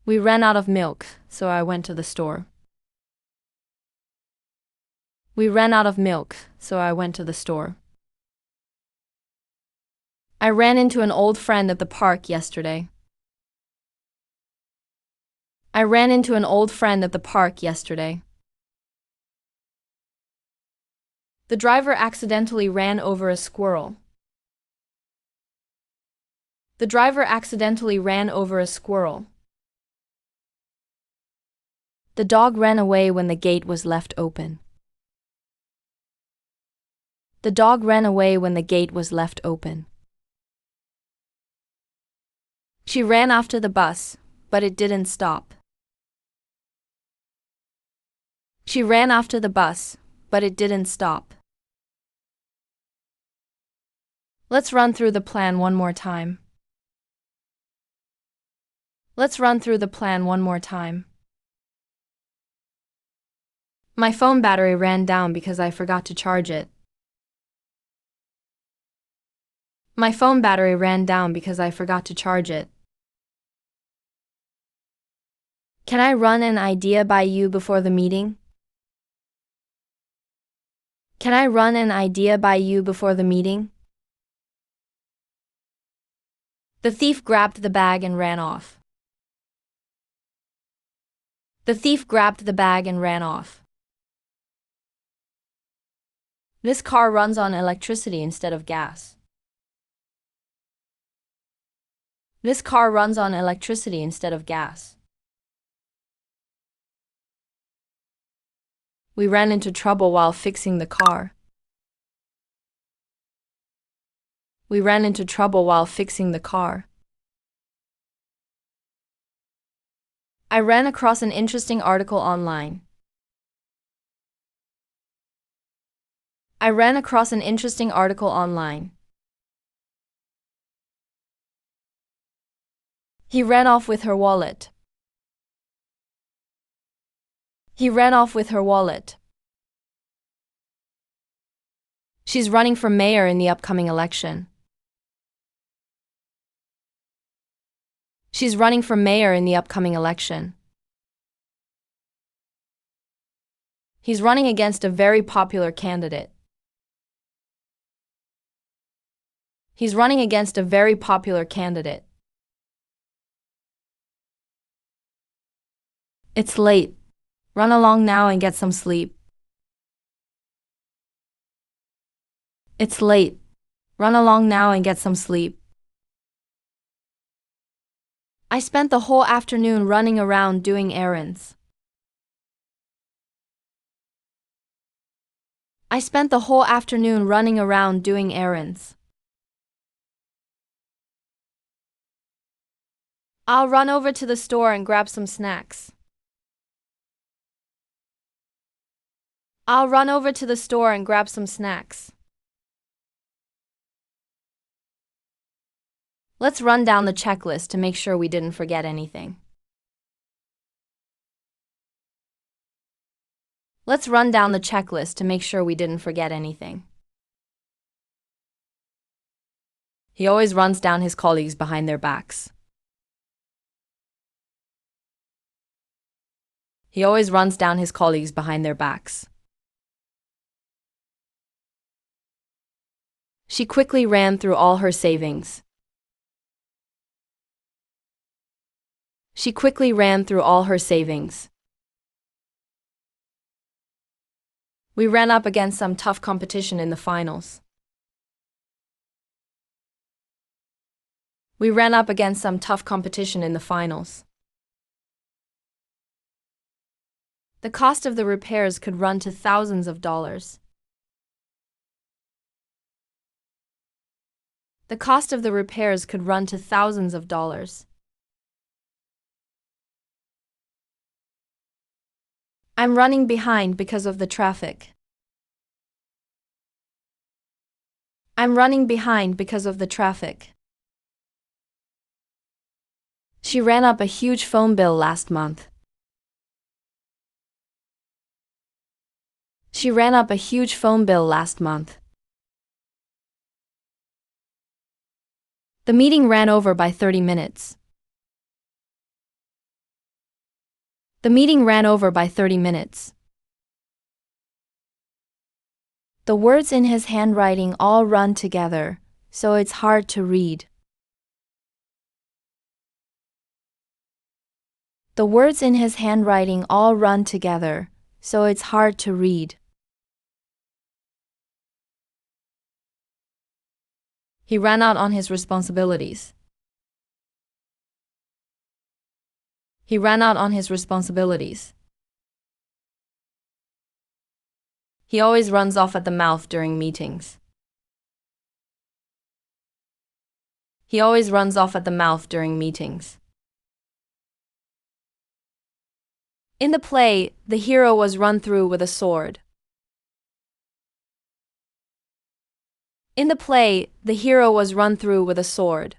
We ran out of milk, so I went to the store. We ran out of milk, so I went to the store. I ran into an old friend at the park yesterday. I ran into an old friend at the park yesterday. The driver accidentally ran over a squirrel. The driver accidentally ran over a squirrel. The dog ran away when the gate was left open. The dog ran away when the gate was left open. She ran after the bus, but it didn't stop. She ran after the bus, but it didn't stop. Let's run through the plan one more time. Let's run through the plan one more time. My phone battery ran down because I forgot to charge it. My phone battery ran down because I forgot to charge it. Can I run an idea by you before the meeting? Can I run an idea by you before the meeting? The thief grabbed the bag and ran off. The thief grabbed the bag and ran off. This car runs on electricity instead of gas. This car runs on electricity instead of gas. We ran into trouble while fixing the car. We ran into trouble while fixing the car. I ran across an interesting article online. I ran across an interesting article online. He ran off with her wallet. He ran off with her wallet. She's running for mayor in the upcoming election. She's running for mayor in the upcoming election. He's running against a very popular candidate. He's running against a very popular candidate. It's late. Run along now and get some sleep. It's late. Run along now and get some sleep. I spent the whole afternoon running around doing errands. I spent the whole afternoon running around doing errands. I'll run over to the store and grab some snacks. I'll run over to the store and grab some snacks. Let's run down the checklist to make sure we didn't forget anything. Let's run down the checklist to make sure we didn't forget anything. He always runs down his colleagues behind their backs. He always runs down his colleagues behind their backs. She quickly ran through all her savings. She quickly ran through all her savings. We ran up against some tough competition in the finals. We ran up against some tough competition in the finals. The cost of the repairs could run to thousands of dollars. The cost of the repairs could run to thousands of dollars. I'm running behind because of the traffic. I'm running behind because of the traffic. She ran up a huge phone bill last month. She ran up a huge phone bill last month. The meeting ran over by 30 minutes. The meeting ran over by 30 minutes. The words in his handwriting all run together, so it's hard to read. The words in his handwriting all run together, so it's hard to read. He ran out on his responsibilities. He ran out on his responsibilities. He always runs off at the mouth during meetings. He always runs off at the mouth during meetings. In the play, the hero was run through with a sword. In the play, the hero was run through with a sword.